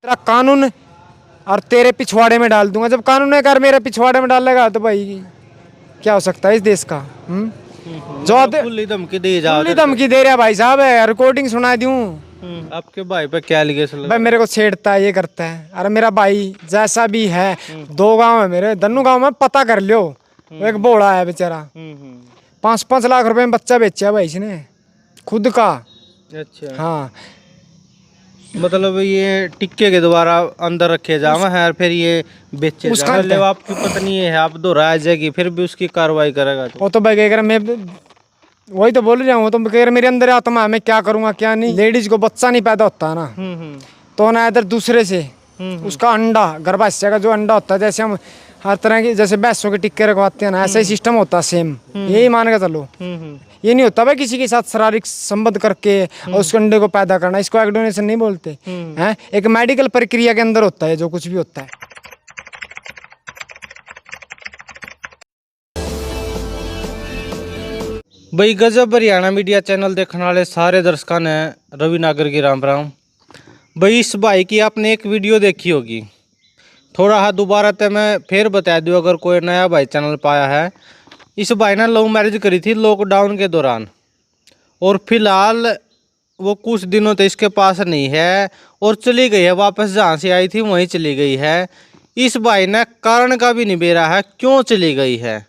तेरा कानून और तेरे पिछवाड़े में डाल दूंगा। जब कानून ने कर मेरे पिछवाड़े में डालेगा तो भाई क्या हो सकता है इस देश का। जो खुली धमकी दी जा खुली धमकी दे रहा भाई साहब है, रिकॉर्डिंग सुना दूं। आपके भाई पे क्या एलिगेशन लगा? भाई मेरे को छेड़ता है, ये करता है। अरे मेरा भाई जैसा भी है, 2 गांव है मेरे, दोनों गांव में पता कर लियो। वो एक बोड़ा है बेचारा, 5-5 लाख रुपए में बच्चा बेचा भाई इसने खुद का। अच्छा, हाँ मतलब ये टिक्के के द्वारा अंदर रखे जावा है और फिर ये बेचे उसका जावा। आपकी पत्नी है, आप दोहरा जाएगी फिर भी उसकी कार्रवाई करेगा तो? वो तो भाई कह रहा मैं वही तो बोल रहा हूँ। तो कह रहा मेरे अंदर आत्मा है, मैं क्या करूँगा क्या नहीं। लेडीज को बच्चा नहीं पैदा होता है ना, तो ना इधर दूसरे से उसका अंडा, गर्भाशय का जो अंडा होता है, जैसे हम हर तरह की जैसे भैंसों के टिक्के रखवाते हैं ना, ऐसा ही सिस्टम होता है सेम। यही मान के चलो। ये नहीं होता भाई किसी के साथ शारीरिक संबंध करके और उस अंडे को पैदा करना, इसको एग डोनेशन नहीं बोलते हैं। एक मेडिकल प्रक्रिया के अंदर होता है जो कुछ भी होता है। भाई गजब हरियाणा मीडिया चैनल देखने वाले सारे दर्शकों ने रवि नागर की राम राम। भाई इस भाई की आपने एक वीडियो देखी होगी, थोड़ा हाँ दोबारा तो मैं फिर बता दूँ अगर कोई नया भाई चैनल पाया है। इस भाई ने लव मैरिज करी थी लॉकडाउन के दौरान, और फिलहाल वो कुछ दिनों तक इसके पास नहीं है और चली गई है वापस, जहाँ से आई थी वहीं चली गई है। इस भाई ने कारण का भी नहीं बेरा है क्यों चली गई है।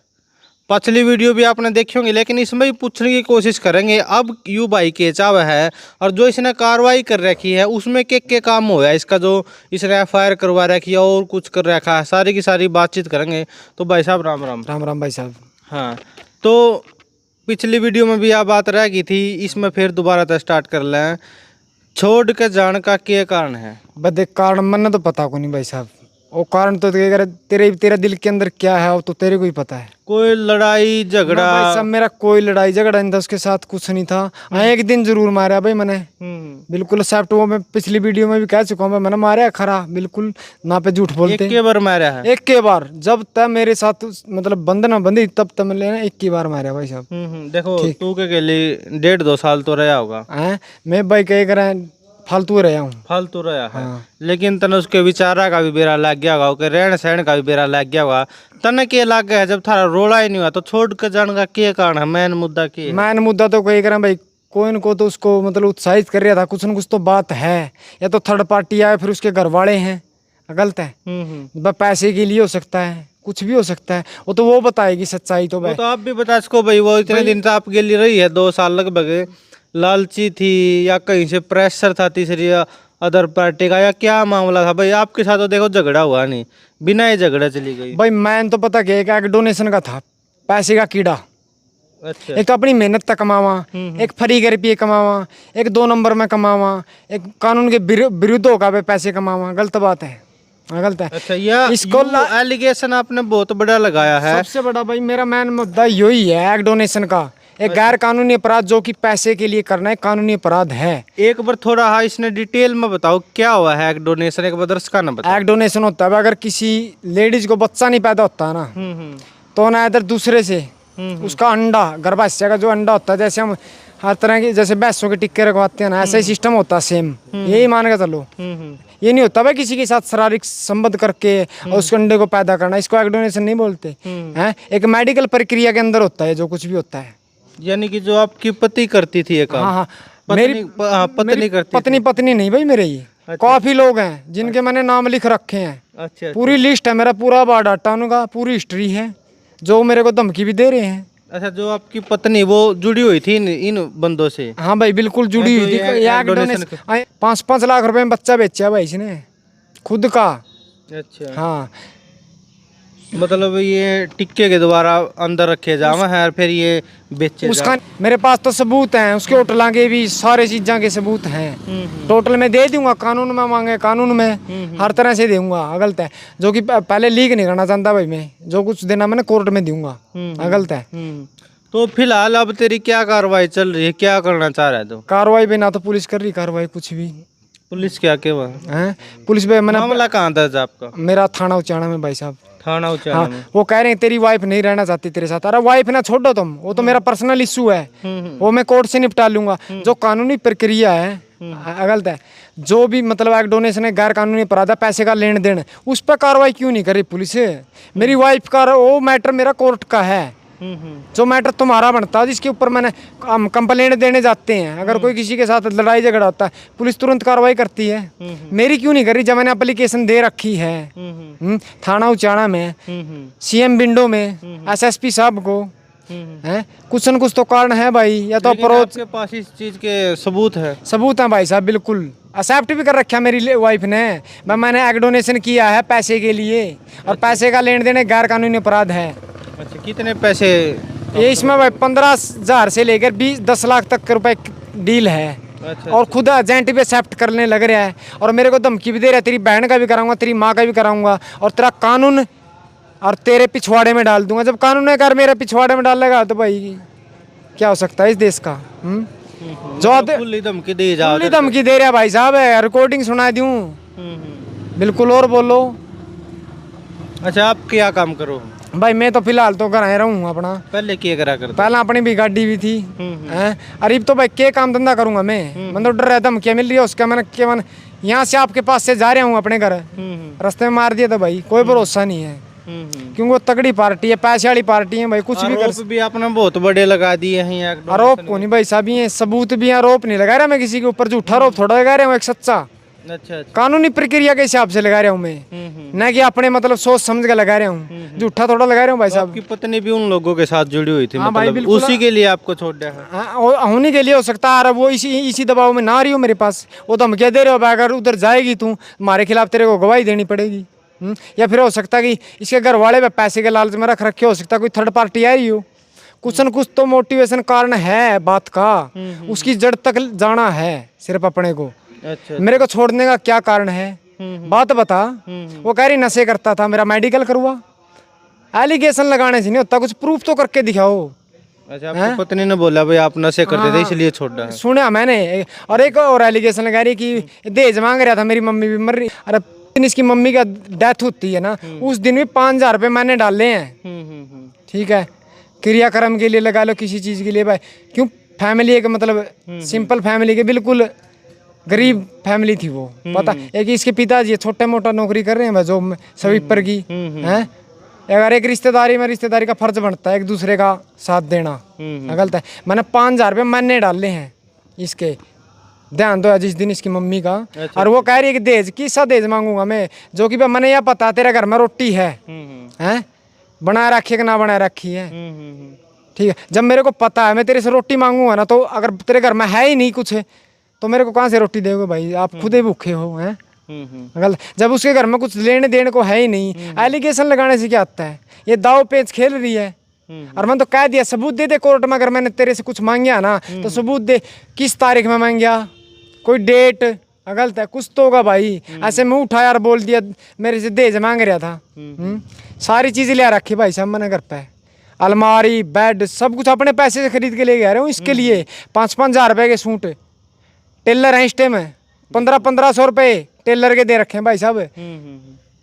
पिछली वीडियो भी आपने देखी होंगी, लेकिन इसमें भी पूछने की कोशिश करेंगे। अब यू भाई के चाव है और जो इसने कार्रवाई कर रखी है उसमें के काम हुआ है इसका, जो इसने FIR करवा रखी है और कुछ कर रखा है, सारी की सारी बातचीत करेंगे। तो भाई साहब राम राम। राम राम भाई साहब। हाँ, तो पिछली वीडियो में भी यह बात रह गई थी, इसमें फिर दोबारा से स्टार्ट कर लें। छोड़ के जाने का क्या कारण है? बस एक कारण मन तो पता को नहीं भाई साहब, वो कारण तो तेरा दिल के अंदर क्या है वो तो तेरे को ही पता है। कोई लड़ाई झगड़ा? भाई साहब मेरा कोई लड़ाई झगड़ा नहीं था उसके साथ, कुछ नहीं था। हाँ एक दिन जरूर मारा भाई मैंने, बिल्कुल सैप्ट। वो मैं पिछली वीडियो में भी कह चुका हूँ, मैंने मारा खरा बिल्कुल ना पे झूठ बोलते। एक के बार मारा है? एक के बार, जब तक मेरे साथ मतलब बंधना बंधी तब तक मैंने एक ही बार मारा भाई साहब। देखो तू के लिए 1.5-2 साल तो रहा होगा। मैं भाई कह कर फालतू रहा हूँ। फालतू रहा है। लेकिन तने उसके विचारा का भी बेरा लग गया होगा, रहन सहन का भी बेरा लग गया होगा। तने के लग गया है जब थारा रोला ही नहीं हुआ तो छोड़ कर जाने का क्या कारण है? मेन मुद्दा क्या है? मेन मुद्दा तो कही करें भाई, कोई न को तो उसको मतलब उत्साहित कर रहा था, कुछ न कुछ तो बात है। या तो थर्ड पार्टी आए, फिर उसके घर वाले हैं, गलत है। बस पैसे के लिए हो सकता है, कुछ भी हो सकता है। वो बताएगी सच्चाई तो भाई। वो तो आप भी बता इसको भाई, वो इतने दिन से आपके लिए रही है, 2 साल लगभग। लालची थी या कहीं से प्रेशर था तीसरी अदर पार्टी का, या क्या मामला था भाई? आपके साथ तो देखो झगड़ा हुआ नहीं, बिना ही झगड़ा चली गई। भाई मैंने तो पता क्या, एक डोनेशन का था, पैसे का कीड़ा। अच्छा। एक अपनी मेहनत तक कमावा, एक फ्री के रुपये कमावा, एक 2 नंबर में कमावा, एक कानून के विरुद्ध होगा भाई पैसे कमावा, गलत बात है, गलत है। अच्छा, यह इसको एलिगेशन आपने बहुत बड़ा लगाया है। सबसे बड़ा भाई मेरा मेन मुद्दा यही है, एक डोनेशन का। एक गैर कानूनी अपराध जो कि पैसे के लिए करना है, कानूनी अपराध है। एक बार थोड़ा हाँ इसने डिटेल में बताओ क्या हुआ है एक डोनेशन, एक बार दर्शकों ने बताओ। एक डोनेशन होता है अगर किसी लेडीज को बच्चा नहीं पैदा होता है ना, तो ना इधर दूसरे से उसका अंडा, गर्भाशय का जो अंडा होता है, जैसे हम हर तरह की जैसे भैंसों के टिक्के रखवाते हैं ना, ऐसा ही सिस्टम होता है सेम। यही मान के चलो। ये नहीं होता भाई किसी के साथ शारीरिक संबंध करके और उस अंडे को पैदा करना, इसको एग डोनेशन नहीं बोलते हैं। एक मेडिकल प्रक्रिया के अंदर होता है जो कुछ भी होता है। यानी कि जो आपकी पति करती थी ये काम? हाँ, मेरी पत्नी करती पत्नी पत्नी नहीं भाई मेरे, ये काफी लोग हैं जिनके मैंने नाम लिख रखे हैं। अच्छा। पूरी लिस्ट है, मेरा पूरा बायोडाटा उनका, पूरी हिस्ट्री है, जो मेरे को धमकी भी दे रहे हैं। अच्छा, जो आपकी पत्नी वो जुड़ी हुई थी इन बंदों से? हाँ भाई बिल्कुल जुड़ी हुई थी। 5-5 लाख रुपए में बच्चा बेचा भाई इसने खुद का। अच्छा। हाँ, मतलब ये टिक्के के द्वारा अंदर रखे जावा है और फिर ये बेचे उसका मेरे पास तो सबूत हैं, उसके होटल के भी सारे चीज़ों के सबूत हैं। टोटल में दे दूंगा, कानून में मांगे कानून में हर तरह से दूंगा, गलत है। जो कि पहले लीक नहीं करना चाहता भाई मैं, जो कुछ देना मैंने कोर्ट में दूंगा, गलत है। तो फिलहाल अब तेरी क्या कार्रवाई चल रही है, क्या करना चाह रहा है तू? कार्रवाई भी ना तो पुलिस कर रही कार्रवाई कुछ भी। पुलिस क्या के वहाँ है? पुलिस पे मैंने मामला कहाँ दर्ज आपका? मेरा थाना उचाना में भाई साहब। थाना उचाना में? वो कह रहे हैं तेरी वाइफ नहीं रहना चाहती तेरे साथ। अरे वाइफ ना छोड़ो तुम, वो तो मेरा पर्सनल इशू है, वो मैं कोर्ट से निपटा लूंगा। जो कानूनी प्रक्रिया है गलत है। जो भी मतलब एक डोनेशन है, गैर कानूनी अपराध है, पैसे का लेन देन, उस पर कार्रवाई क्यों नहीं कर रही पुलिस? मेरी वाइफ का वो मैटर मेरा कोर्ट का है, जो मैटर तुम्हारा बनता है, जिसके ऊपर मैंने हम कंप्लेंट देने जाते हैं, अगर कोई किसी के साथ लड़ाई झगड़ा होता है पुलिस तुरंत कार्रवाई करती है। मेरी क्यों नहीं कर रही जब मैंने एप्लीकेशन दे रखी है थाना उचाना में, सीएम विंडो में, एसएसपी साहब को है? कुछ न कुछ तो कारण है भाई, या तो अप्रोच। आपके पास इस चीज के सबूत है? सबूत है भाई साहब, बिल्कुल एक्सेप्ट भी कर रखा मेरी वाइफ ने। मैंने एग डोनेशन किया है पैसे के लिए, और पैसे का लेन देन गैर कानूनी अपराध है। अच्छा, कितने पैसे? ये इसमें भाई 15,000 से लेकर 10 लाख तक के रुपए डील है। अच्छा, और खुद एजेंट भी एक्सेप्ट करने लग रहा है, और मेरे को धमकी भी दे रहा है, तेरी बहन का भी कराऊंगा, तेरी माँ का भी कराऊंगा, और तेरा कानून और तेरे पिछवाड़े में डाल दूंगा। जब कानून है कर मेरे पिछवाड़े में डालेगा तो भाई क्या हो सकता है इस देश का? जो खुली धमकी दी जा खुली धमकी दे रहा है भाई साहब, रिकॉर्डिंग सुना दूं? बिल्कुल। और बोलो। अच्छा, आप क्या काम करो? भाई मैं तो फिलहाल तो घर आया रहूँ अपना। पहले क्या करा करते? पहले अपनी भी गाड़ी भी थी हैं। अरे तो भाई क्या काम धंधा करूंगा मैं? मतलब डर रहा था धमकियाँ मिल रही है उसका। मैंने क्या मैंने यहाँ से आपके पास से जा रहा हूँ अपने घर, रास्ते में मार दिया था भाई। कोई भरोसा नहीं है, क्योंकि वो तगड़ी पार्टी है, पैसे वाली पार्टी है भाई, कुछ भी कर। आरोप भी आपने बहुत बड़े लगा दिए हैं। आरोप को नहीं भाई साहब, ये सबूत भी, आरोप नहीं लगा रहा मैं किसी के ऊपर, झूठा आरोप थोड़ा लगा रहा हूँ, एक सच्चा अच्छा, कानूनी प्रक्रिया के हिसाब से लगा रहा हूँ मैं, न कि अपने मतलब सोच समझ के लगा रहा हूँ, झूठा थोड़ा लगा रहा हूँ भाई साहब। आपकी पत्नी भी उन लोगों के साथ जुड़ी हुई थी? हाँ भाई, मतलब बिल्कुल। उसी के लिए आपको छोड़ दिया है? होने के लिए हो सकता है, वो इसी दबाव में ना रही हो मेरे पास। वो धमकियाँ दे रहे हो, अगर उधर जाएगी तू हमारे खिलाफ तेरे को गवाही देनी पड़ेगी। या फिर हो सकता है कि इसके घर वाले पे पैसे के लालच में रख रखे, हो सकता है कोई थर्ड पार्टी आ रही हो। कुछ न कुछ तो मोटिवेशन कारण है बात का, उसकी जड़ तक जाना है सिर्फ अपने को। अच्छा, मेरे को छोड़ने का क्या कारण है? बात बता। वो कह रही नशे करता था, मेरा मेडिकल करवा। एलिगेशन लगाने से नहीं होता, कुछ प्रूफ तो करके दिखाओ। अच्छा, आपकी पत्नी ने बोला भाई आप नशे करते थे इसलिए छोड़ा है? सुना मैंने। और एक और एलिगेशन लगा रही कि दहेज मांग रहा था, मेरी मम्मी भी मर रही। अरे इसकी मम्मी का डेथ होती है ना, उस दिन भी 5,000 रुपये मैंने डाले हैं। ठीक है, क्रियाक्रम के लिए लगा लो, किसी चीज़ के लिए भाई। क्यों? फैमिली एक मतलब सिंपल फैमिली के, बिल्कुल गरीब फैमिली थी वो। पता एक इसके पिताजी छोटे मोटा नौकरी कर रहे हैं जो स्वीपर की हैं। अगर एक रिश्तेदारी का फर्ज बनता है एक दूसरे का साथ देना, गलत है। मैंने 5,000 रुपये मैंने डाले हैं इसके, ध्यान दो जिस दिन इसकी मम्मी का। अच्छा, और वो कह रही है कि दहेज, किसा दहेज मांगूंगा मैं? जो कि मैंने यह पता तेरे घर में रोटी है हैं, बनाए रखी है कि ना बनाए रखी है। ठीक है, जब मेरे को पता है मैं तेरे से रोटी मांगूंगा ना, तो अगर तेरे घर में है ही नहीं कुछ तो मेरे को कहाँ से रोटी दोगे भाई? आप खुद ही भूखे हो हैं। गलत। जब उसके घर में कुछ लेने देने को है ही नहीं, एलिगेशन लगाने से क्या आता है? ये दाव पेच खेल रही है। और मैंने तो कह दिया सबूत दे दे कोर्ट में, अगर मैंने तेरे से कुछ मांगा ना तो सबूत दे, किस तारीख में मांगा, कोई डेट। गलत है, कुछ तो होगा भाई। ऐसे मुंह उठाया और बोल दिया मेरे से दहेज मांग रहा था। सारी चीजें ले रखी भाई साहब मैंने घर पे, अलमारी बेड सब कुछ अपने पैसे से खरीद के ले गया रहा हूँ इसके लिए। 5-5 हज़ार रुपए के सूट, टेलर हैं इस टाइम 1500 रुपये टेलर के दे रखे हैं भाई साहब।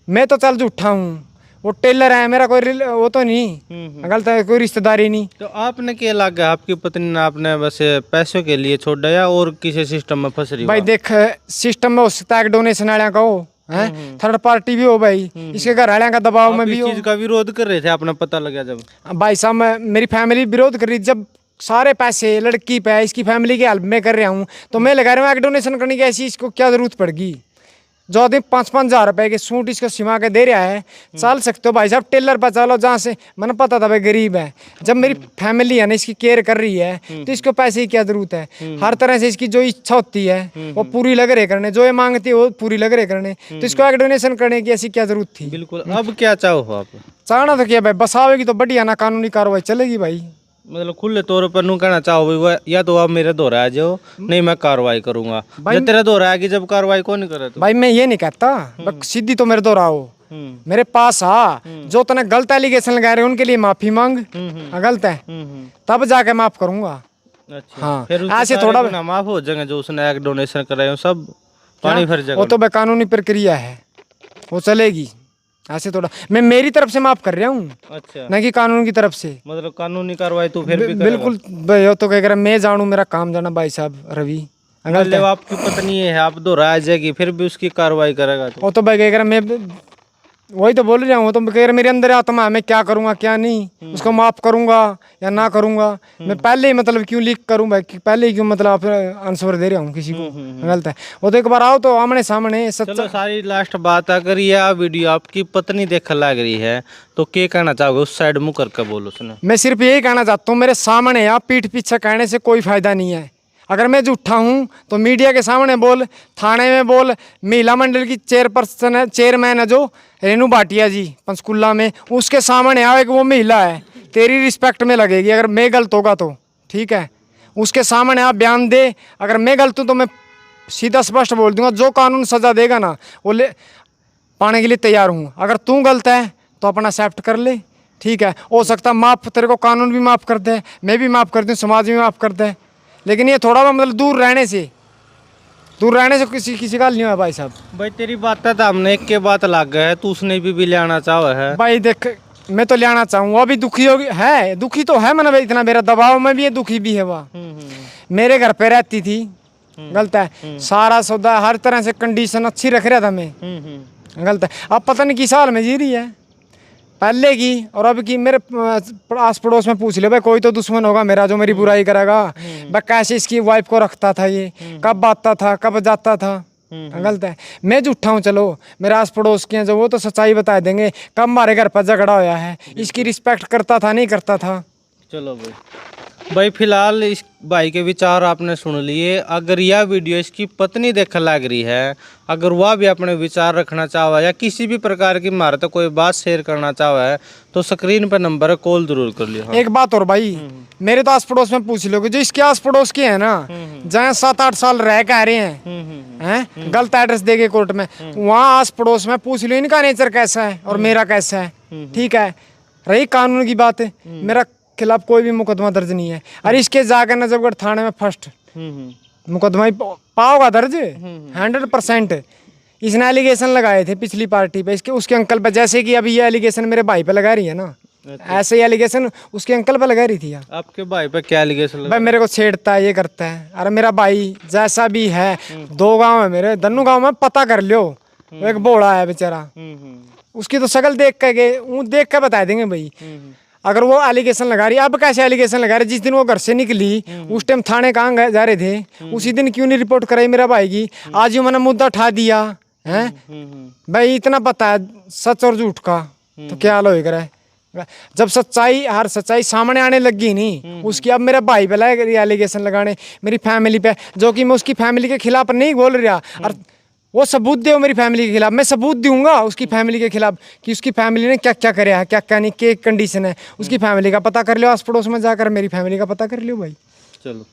मैं तो चल झूठा हूँ, वो टेलर है मेरा, कोई वो तो नहीं, गलत है, कोई रिश्तेदारी नहीं। तो आपने क्या लगा आपकी पत्नी ने आपने बस पैसों के लिए छोड़ा या और किसी सिस्टम में फंस रही? भाई देख, सिस्टम में हो सकता है डोनेशन वाले का हो, हैं थर्ड पार्टी भी हो भाई, इसके घर वाले का दबाव में भी हो। चीज का विरोध कर रहे थे, आपने पता लगा जब? भाई साहब मेरी फैमिली विरोध कर रही, जब सारे पैसे लड़की पे इसकी फैमिली की हेल्प में कर रहा हूँ तो मैं लगा रहा हूँ डोनेशन करने की, ऐसी इसको क्या जरूरत पड़गी? जो आदमी 5-5 हज़ार रुपए के सूट इसको सिमा के दे रहा है, चल सकते हो भाई साहब टेलर पर चलो जहाँ से। मैंने पता था भाई गरीब है, जब मेरी फैमिली है ना इसकी केयर कर रही है तो इसको पैसे की क्या जरूरत है? हर तरह से इसकी जो इच्छा होती है वो पूरी लग रहे करने, जो ये मांगती है वो पूरी लग रहे करने, तो इसको एक डोनेशन करने की ऐसी क्या जरूरत थी? बिल्कुल। अब क्या चाहो आप? चाहना तो क्या भाई, बस आवेगी तो बढ़िया ना कानूनी कार्रवाई चलेगी भाई। मतलब खुले तौर पर नू कहना चाहो भाई, या तो आप मेरे दोहरा आ जाओ, नहीं मैं कार्रवाई करूंगा। जब तेरा दोहरा आएगी जब कार्रवाई कौन नहीं करे? तो भाई मैं ये नहीं कहता, सीधी तो मेरे दो रहा हो मेरे पास आ, जो तने गलत एलिगेशन लगा रहे उनके लिए माफी मांग, गलत है तब जाके माफ करूंगा। अच्छा, हाँ, फिर ऐसे थोड़ा ना माफ हो जाएंगे जो उसने एक डोनेशन कराए सब पानी फिर जाएगा? वो तो कानूनी प्रक्रिया है, वो चलेगी। ऐसे थोड़ा मैं मेरी तरफ से माफ कर रहा हूँ, अच्छा, न कि कानून की तरफ से। मतलब कानूनी कार्रवाई तो फिर भी बिल्कुल भाई, वो तो कह रहा मैं जानू, मेरा काम जाना भाई साहब रवि, गलत मतलब है। आपकी पत्नी है, आप दोहरा जाएगी फिर भी उसकी कार्रवाई करेगा तो? वो तो भाई कह रहा मैं वही तो बोल रहा हूँ, वो तो कह रहा मेरे अंदर आत्मा है, मैं क्या करूँगा क्या नहीं, उसको माफ करूँगा या ना करूँगा। मैं पहले ही मतलब क्यों लीक करूँ भाई, पहले ही क्यों मतलब आप आंसर दे रहा हूँ किसी को। गलत है। वो तो एक बार आओ तो आमने सामने चलो सच्चा। सारी लास्ट बात, अगर यह वीडियो आपकी पत्नी देख लग रही है तो क्या कहना चाहोगे? उस साइड मुंह करके बोलो उसने। मैं सिर्फ यही कहना चाहता हूँ, मेरे सामने आप पीठ पीछे कहने से कोई फायदा नहीं है। अगर मैं झूठा हूँ तो मीडिया के सामने बोल, थाने में बोल। महिला मंडल की चेयरपर्सन है, चेयरमैन है जो रेनू भाटिया जी पंचकुला में, उसके सामने आओ, एक वो महिला है, तेरी रिस्पेक्ट में लगेगी अगर मैं गलत होगा तो। ठीक है, उसके सामने आप बयान दे। अगर मैं गलत हूँ तो मैं सीधा स्पष्ट बोल दूंगा, जो कानून सजा देगा ना वो ले पाने के लिए तैयार हूँ। अगर तू गलत है तो अपना एक्सेप्ट कर ले। ठीक है, हो सकता है माफ़, तेरे को कानून भी माफ़ कर दे, मैं भी माफ़ कर दूँ, समाज भी माफ़ कर दे। लेकिन ये थोड़ा मतलब दूर रहने से किसी किसी का नहीं हुआ भाई साहब। भाई तेरी बात है तो हमने एक के बात लग गए है, तू उसने भी ले आना चाहा है। भाई देख, मैं तो ले आना चाहूँगा, अभी दुखी होगी है, दुखी तो है मतलब इतना मेरा दबाव में भी है, दुखी भी है। वह मेरे घर पे रहती थी। गलत है, सारा सौदा हर तरह से कंडीशन अच्छी रख रहा था मैं। गलत है, अब पता नहीं किस हाल में जी रही है, पहले की और अब की। मेरे आस पड़ोस में पूछ ले भाई, कोई तो दुश्मन होगा मेरा जो मेरी बुराई करेगा। भाई कैसे इसकी वाइफ को रखता था ये, कब आता था कब जाता था। गलत है, मैं झूठा हूँ चलो, मेरे आस पड़ोस के हैं जो वो तो सच्चाई बता देंगे कब हमारे घर पर झगड़ा होया है, इसकी रिस्पेक्ट करता था नहीं करता था। चलो भाई फिलहाल इस भाई के विचार आपने सुन लिए। अगर यह वीडियो इसकी पत्नी देख लग रही है, अगर वह भी अपने विचार रखना चाहा या किसी भी प्रकार की मारत कोई बात शेयर करना चाहा है तो स्क्रीन पर नंबर है, कॉल जरूर कर लियो। हाँ। एक बात और भाई, मेरे तो आस पड़ोस में पूछ लोगे, जो इसके आस पड़ोस के हैं ना, जहाँ 7-8 साल रह के आ रहे हैं, गलत एड्रेस देके कोर्ट में, वहाँ आस पड़ोस में पूछ लो इनका नेचर कैसा है और मेरा कैसा है। ठीक है, रही कानून की बात, मेरा खिलाफ कोई भी मुकदमा दर्ज नहीं है। अरे इसके जाकर नजफगढ़ थाने में फर्स्ट मुकदमा ही पाओगा दर्ज 100%। इसने एलिगेशन लगाए थे पिछली पार्टी पे, इसके उसके अंकल पे, जैसे कि अभी ये एलिगेशन मेरे भाई पे लगा रही है ना, ऐसे ही एलिगेशन उसके अंकल पे लगा रही थी यार। आपके भाई पे क्या एलिगेशन? भाई मेरे को छेड़ता है, ये करता है। अरे मेरा भाई जैसा भी है, 2 गांव है मेरे, दोनों गांव में पता कर लियो, वो एक बोड़ा है बेचारा, उसकी तो शक्ल देख के बता देंगे भाई। अगर वो एलिगेशन लगा रही, अब कैसे एलिगेशन लगा रही? जिस दिन वो घर से निकली उस टाइम थाने कहाँ जा रहे थे, उसी दिन क्यों नहीं रिपोर्ट कराई मेरा भाई की? आज ही मैंने मुद्दा उठा दिया है। भाई इतना पता है सच और झूठ का, तो क्या हाल होएगा रे? जब हर सच्चाई सामने आने लगी नहीं, उसकी अब मेरे भाई पे लगे एलिगेशन लगाने, मेरी फैमिली पे, जो कि मैं उसकी फैमिली के खिलाफ नहीं बोल रहा। और वो सबूत दे मेरी फैमिली के खिलाफ, मैं सबूत दूंगा उसकी फैमिली के खिलाफ कि उसकी फैमिली ने क्या क्या कराया है, क्या क्या नहीं, क्या कंडीशन है उसकी फैमिली का पता कर लियो। आस पड़ोस में जाकर मेरी फैमिली का पता कर लियो भाई। चलो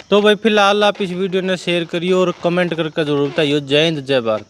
तो भाई फिलहाल आप इस वीडियो ने शेयर करिए और कमेंट करके जरूर बताइए। जय हिंद जय भारत।